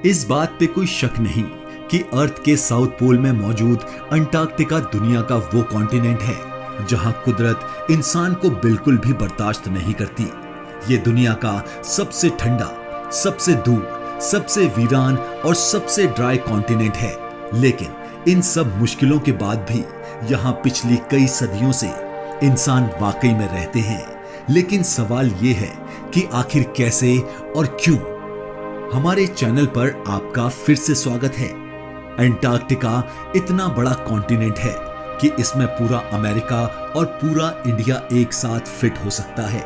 इस बात पे कोई शक नहीं कि अर्थ के साउथ पोल में मौजूद अंटार्कटिका दुनिया का वो कॉन्टिनेंट है जहां कुदरत इंसान को बिल्कुल भी बर्दाश्त नहीं करती। ये दुनिया का सबसे ठंडा, सबसे दूर, सबसे वीरान और सबसे ड्राई कॉन्टिनेंट है। लेकिन इन सब मुश्किलों के बाद भी यहाँ पिछली कई सदियों से इंसान वाकई में रहते हैं। लेकिन सवाल ये है कि आखिर कैसे और क्यों। हमारे चैनल पर आपका फिर से स्वागत है। अंटार्कटिका इतना बड़ा कॉन्टिनेंट है कि इसमें पूरा अमेरिका और पूरा इंडिया एक साथ फिट हो सकता है।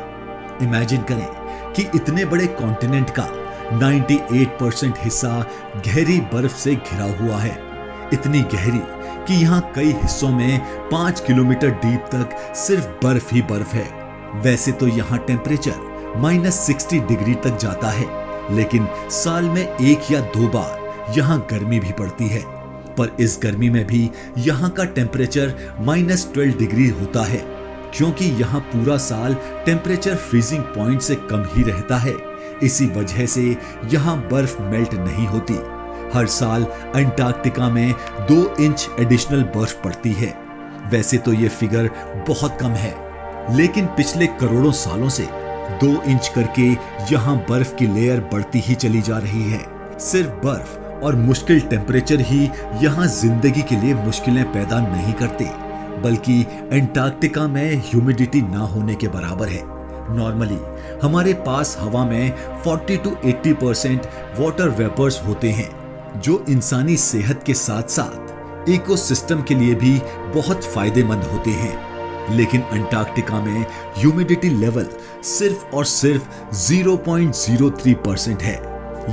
इमेजिन करें कि इतने बड़े कॉन्टिनेंट का 98% हिस्सा गहरी बर्फ से घिरा हुआ है। इतनी गहरी कि यहाँ कई हिस्सों में 5 किलोमीटर डीप तक सिर्फ बर्फ ही बर्फ है। वैसे तो यहाँ टेम्परेचर -60 डिग्री तक जाता है, लेकिन साल में 1 या 2 बार यहाँ गर्मी भी पड़ती है। पर इस गर्मी में भी यहाँ का टेम्परेचर -12 डिग्री होता है, क्योंकि यहाँ पूरा साल टेम्परेचर फ्रीजिंग पॉइंट से कम ही रहता है। इसी वजह से यहाँ बर्फ मेल्ट नहीं होती। हर साल अंटार्कटिका में 2 इंच एडिशनल बर्फ पड़ती है। वैसे तो ये फिगर बहुत कम है, लेकिन पिछले करोड़ों सालों से 2 इंच करके यहाँ बर्फ की लेयर बढ़ती ही चली जा रही है। सिर्फ बर्फ और मुश्किल टेम्परेचर ही यहाँ जिंदगी के लिए मुश्किलें पैदा नहीं करते, बल्कि अंटार्कटिका में ह्यूमिडिटी ना होने के बराबर है। नॉर्मली हमारे पास हवा में 40 to 80% वाटर वेपर्स होते हैं, जो इंसानी सेहत के साथ साथ इकोसिस्टम के लिए भी बहुत फायदेमंद होते हैं। लेकिन अंटार्कटिका में ह्यूमिडिटी लेवल सिर्फ और सिर्फ 0.03% है।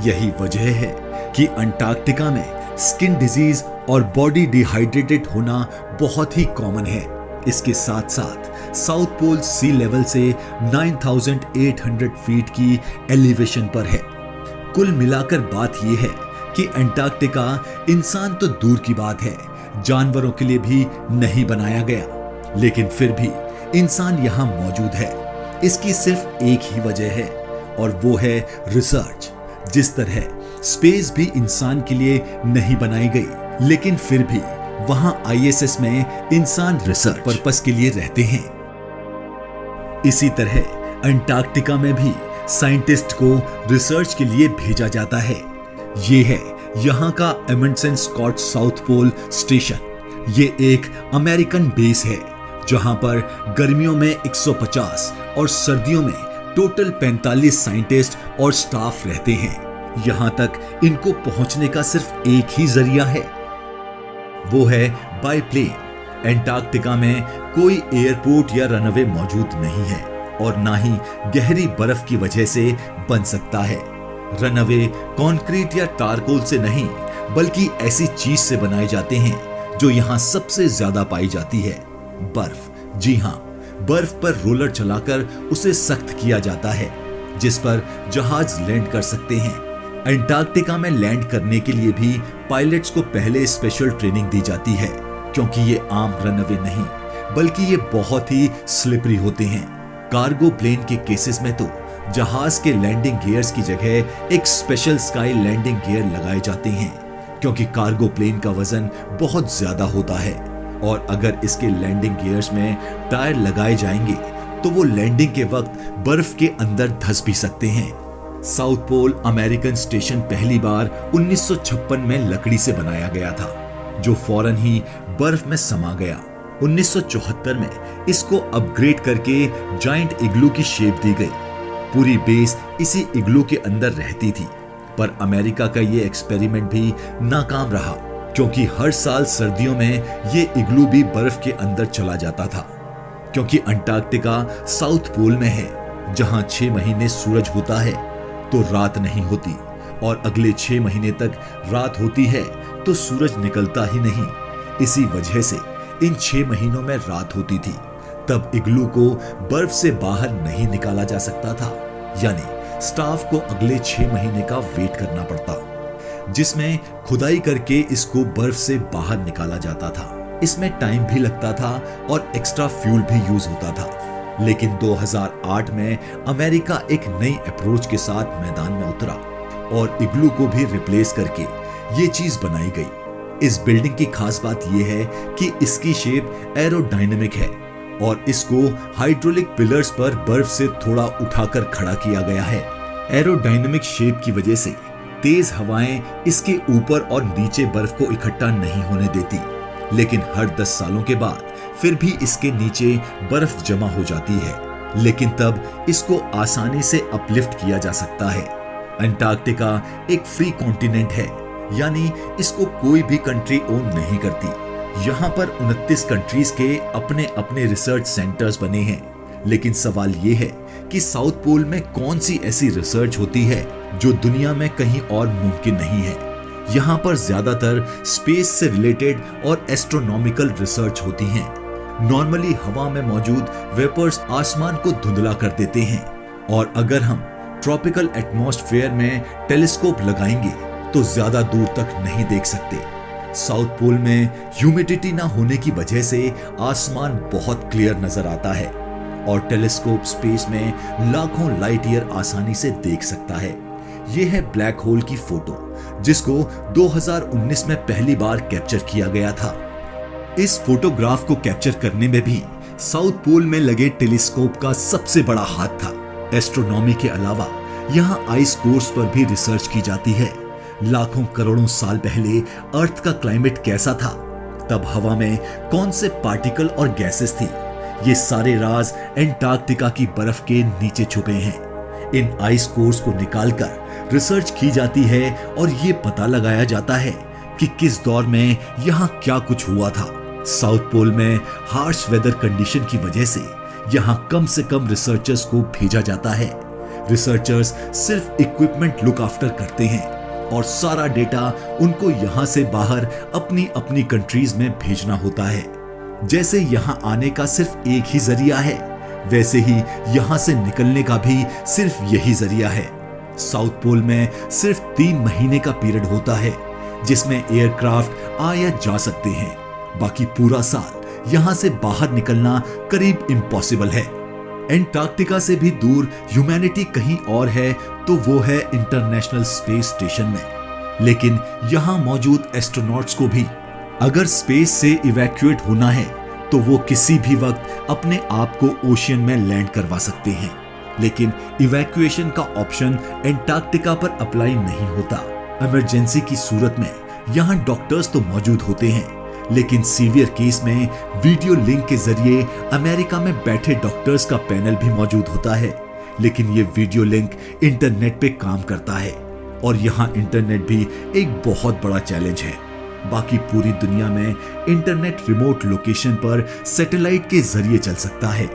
यही वजह है कि अंटार्कटिका में स्किन डिजीज और बॉडी डिहाइड्रेटेड होना बहुत ही कॉमन है। इसके साथ साथ साउथ पोल सी लेवल से 9800 फीट की एलिवेशन पर है। कुल मिलाकर बात यह है कि अंटार्कटिका इंसान तो दूर की बात है, जानवरों के लिए भी नहीं बनाया गया। लेकिन फिर भी इंसान यहाँ मौजूद है। इसकी सिर्फ एक ही वजह है, और वो है रिसर्च। जिस तरह स्पेस भी इंसान के लिए नहीं बनाई गई, लेकिन फिर भी वहां ISS में इंसान रिसर्च पर्पस के लिए रहते हैं। इसी तरह अंटार्कटिका में भी साइंटिस्ट को रिसर्च के लिए भेजा जाता है। ये है यहाँ का Amundsen Scott south pole station. ये एक अमेरिकन बेस है, जहां पर गर्मियों में 150 और सर्दियों में टोटल 45 साइंटिस्ट और स्टाफ रहते हैं। यहां तक इनको पहुंचने का सिर्फ एक ही जरिया है, वो है बाय प्लेन। अंटार्कटिका में कोई एयरपोर्ट या रनवे मौजूद नहीं है, और ना ही गहरी बर्फ की वजह से बन सकता है। रनवे कंक्रीट या टारकोल से नहीं, बल्कि ऐसी चीज से बनाए जाते हैं जो यहाँ सबसे ज्यादा पाई जाती है, बर्फ। जी हाँ, बर्फ पर रोलर चलाकर उसे सख्त किया जाता है, जिस पर जहाज लैंड कर सकते हैं। अंटार्कटिका में लैंड करने के लिए भी पायलट्स को पहले स्पेशल ट्रेनिंग दी जाती है, क्योंकि ये आम रनवे नहीं, बल्कि ये बहुत ही स्लिपरी होते हैं। कार्गो प्लेन के केसेस में तो जहाज के लैंडिंग गियर्स की जगह एक स्पेशल स्काई लैंडिंग गियर लगाए जाते हैं, क्योंकि कार्गो प्लेन का वजन बहुत ज्यादा होता है, और अगर इसके लैंडिंग गियर्स में टायर लगाए जाएंगे तो वो लैंडिंग के वक्त बर्फ के अंदर धंस भी सकते हैं। साउथ पोल अमेरिकन स्टेशन पहली बार 1956 में लकड़ी से बनाया गया था, जो फौरन ही बर्फ में समा गया। 1974 में इसको अपग्रेड करके जायंट इग्लू की शेप दी गई। पूरी बेस इसी इग्लू के अंदर रहती थी, पर अमेरिका का ये एक्सपेरिमेंट भी नाकाम रहा, क्योंकि हर साल सर्दियों में ये इग्लू भी बर्फ के अंदर चला जाता था। क्योंकि अंटार्कटिका साउथ पोल में है, जहां 6 महीने सूरज होता है तो रात नहीं होती, और अगले 6 महीने तक रात होती है तो सूरज निकलता ही नहीं। इसी वजह से इन 6 महीनों में रात होती थी। तब इग्लू को बर्फ से बाहर नहीं निकाला जा सकता था, यानी स्टाफ को अगले 6 महीने का वेट करना पड़ता, जिसमें खुदाई करके इसको बर्फ से बाहर निकाला जाता था। इसमें टाइम भी लगता था और एक्स्ट्रा फ्यूल भी यूज होता था। लेकिन 2008 में अमेरिका एक नई अप्रोच के साथ मैदान में उतरा। और इग्लू को भी रिप्लेस करके ये चीज बनाई गई। इस बिल्डिंग की खास बात यह है कि इसकी शेप एरोडायनेमिक है और इसको हाइड्रोलिक पिलर्स पर बर्फ से थोड़ा उठाकर खड़ा किया गया है। एरोडायनेमिक शेप की वजह से तेज हवाएं इसके ऊपर और नीचे बर्फ को इकट्ठा नहीं होने देती, लेकिन हर 10 सालों के बाद फिर भी इसके नीचे बर्फ जमा हो जाती है, लेकिन तब इसको आसानी से अपलिफ्ट किया जा सकता है। अंटार्कटिका एक फ्री कॉन्टिनेंट है, यानी इसको कोई भी कंट्री ओन नहीं करती। यहाँ पर 29 कंट्रीज के अपने अपने रिसर्च सेंटर्स बने हैं, लेकिन सवाल ये है कि साउथ पोल में कौन सी ऐसी रिसर्च होती है जो दुनिया में कहीं और मुमकिन नहीं है। यहाँ पर ज्यादातर स्पेस से रिलेटेड और एस्ट्रोनॉमिकल रिसर्च होती हैं। नॉर्मली हवा में मौजूद वेपर्स आसमान को धुंधला कर देते हैं, और अगर हम ट्रॉपिकल एटमॉस्फेयर में टेलीस्कोप लगाएंगे तो ज्यादा दूर तक नहीं देख सकते। साउथ पोल में ह्यूमिडिटी ना होने की वजह से आसमान बहुत क्लियर नजर आता है और टेलीस्कोप स्पेस में लाखों लाइट ईयर आसानी से देख सकता है। यह है ब्लैक होल की फोटो, जिसको 2019 में पहली बार कैप्चर किया गया था। इस फोटोग्राफ को कैप्चर करने में भी साउथ पोल में लगे टेलीस्कोप का सबसे बड़ा हाथ था। एस्ट्रोनॉमी के अलावा यहाँ आइस कोर्स पर भी रिसर्च की जाती है। लाखों करोड़ों साल पहले अर्थ का क्लाइमेट कैसा था, तब हवा में कौन से पार्टिकल और गैसेस थी, ये सारे राज एंटार्क्टिका की बर्फ के नीचे छुपे हैं। इन आइस कोर्स को निकालकर रिसर्च की जाती है और ये पता लगाया जाता है कि किस दौर में यहाँ क्या कुछ हुआ था। साउथ पोल में हार्श वेदर कंडीशन की वजह से यहाँ कम से कम रिसर्चर्स को भेजा जाता है। रिसर्चर्स सिर्फ इक्विपमेंट लुक आफ्टर करते हैं और सारा डेटा उनको यहाँ से बाहर अपनी अपनी कंट्रीज में भेजना होता है। जैसे यहाँ आने का सिर्फ एक ही जरिया है, वैसे ही यहाँ से निकलने का भी सिर्फ यही जरिया है। साउथ पोल में सिर्फ 3 महीने का पीरियड होता है जिसमें एयरक्राफ्ट आ या जा सकते हैं। बाकी पूरा साल यहाँ से बाहर निकलना करीब इम्पॉसिबल है। एंटार्क्टिका से भी दूर ह्यूमैनिटी कहीं और है तो वो है इंटरनेशनल स्पेस स्टेशन में। लेकिन यहाँ मौजूद एस्ट्रोनॉट्स को भी अगर स्पेस से इवैक्यूएट होना है तो वो किसी भी वक्त अपने आप को ओशियन में लैंड करवा सकते हैं। लेकिन इवैक्यूएशन का ऑप्शन एंटार्क्टिका पर अप्लाई नहीं होता। इमरजेंसी की सूरत में यहाँ डॉक्टर्स तो मौजूद होते हैं, लेकिन सीवियर केस में वीडियो लिंक के जरिए अमेरिका में बैठे डॉक्टर्स का पैनल भी मौजूद होता है। लेकिन ये वीडियो लिंक इंटरनेट पे काम करता है और यहाँ इंटरनेट भी एक बहुत बड़ा चैलेंज है। बाकी पूरी दुनिया में इंटरनेट रिमोट लोकेशन पर सैटेलाइट के जरिए चल सकता है।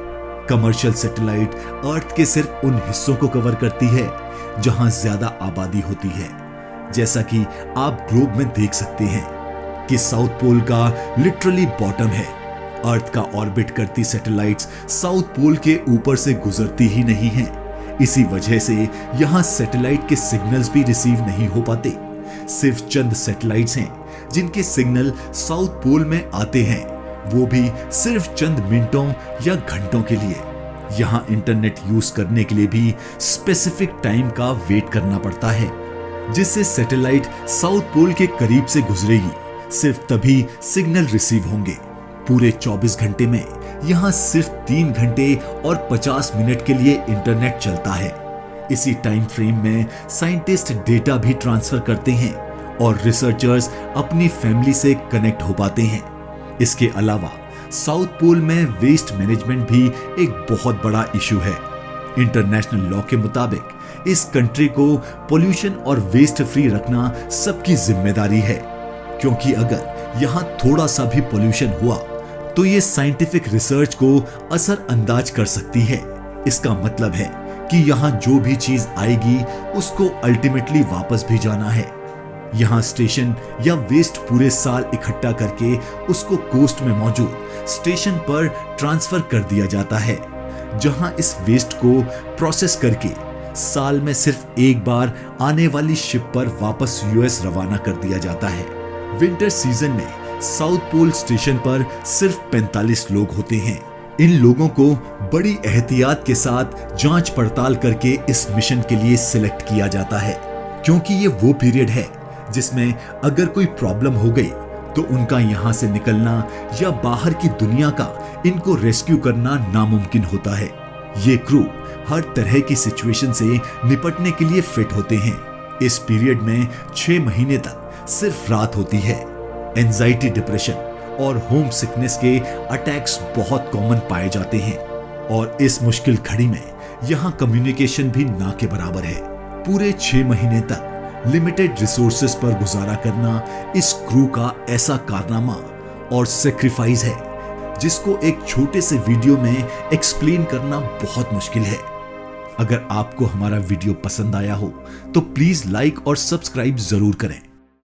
कमर्शियल सैटेलाइट अर्थ के सिर्फ उन हिस्सों को कवर करती है जहां ज्यादा आबादी होती है। जैसा कि आप ग्लोब में देख सकते हैं कि साउथ पोल का लिटरली बॉटम है। अर्थ का ऑर्बिट करती सैटेलाइट्स साउथ पोल के ऊपर से गुजरती ही नहीं हैं। इसी वजह से यहाँ सैटेलाइट के सिग्नल्स भी रिसीव नहीं हो पाते। सिर्फ चंद सैटेलाइट्स हैं जिनके सिग्नल साउथ पोल में आते हैं, वो भी सिर्फ चंद मिनटों या घंटों के लिए। यहाँ इंटरनेट यूज करने के लिए भी स्पेसिफिक टाइम का वेट करना पड़ता है, जिससे सैटेलाइट साउथ पोल के करीब से गुजरेगी, सिर्फ तभी सिग्नल रिसीव होंगे। पूरे 24 घंटे में यहाँ सिर्फ 3 घंटे और 50 मिनट के लिए इंटरनेट चलता है। इसी टाइम फ्रेम में साइंटिस्ट डेटा भी ट्रांसफर करते हैं और रिसर्चर्स अपनी फैमिली से कनेक्ट हो पाते हैं। इसके अलावा साउथ पोल में वेस्ट मैनेजमेंट भी एक बहुत बड़ा इशू है। इंटरनेशनल लॉ के मुताबिक इस कंट्री को पोल्यूशन और वेस्ट फ्री रखना सबकी जिम्मेदारी है, क्योंकि अगर यहाँ थोड़ा सा भी पोल्यूशन हुआ तो ये साइंटिफिक रिसर्च को असर अंदाज कर सकती है। इसका मतलब है कि यहाँ जो भी चीज आएगी उसको अल्टीमेटली वापस भी जाना है। यहाँ स्टेशन या वेस्ट पूरे साल इकट्ठा करके उसको कोस्ट में मौजूद स्टेशन पर ट्रांसफर कर दिया जाता है, जहाँ इस वेस्ट को प्रोसेस करके साल में सिर्फ एक बार आने वाली शिप पर वापस यूएस रवाना कर दिया जाता है। विंटर सीजन में साउथ पोल स्टेशन पर सिर्फ 45 लोग होते हैं। इन लोगों को बड़ी एहतियात के साथ जांच पड़ताल करके इस मिशन के लिए सिलेक्ट किया जाता है। क्योंकि ये वो पीरियड है जिसमें अगर कोई प्रॉब्लम हो गई तो उनका यहां से निकलना या बाहर की दुनिया का इनको रेस्क्यू करना नामुमकिन होता है। ये क्रू हर तरह की सिचुएशन से निपटने के लिए फिट होते हैं। इस पीरियड में 6 महीने तक सिर्फ रात होती है। एंजाइटी, डिप्रेशन और होम सिकनेस के अटैक्स बहुत कॉमन पाए जाते हैं और इस मुश्किल घड़ी में यहाँ कम्युनिकेशन भी ना के बराबर है। पूरे 6 महीने तक लिमिटेड रिसोर्सेस पर गुजारा करना इस क्रू का ऐसा कारनामा और सेक्रीफाइस है जिसको एक छोटे से वीडियो में एक्सप्लेन करना बहुत मुश्किल है। अगर आपको हमारा वीडियो पसंद आया हो तो प्लीज लाइक और सब्सक्राइब जरूर करें।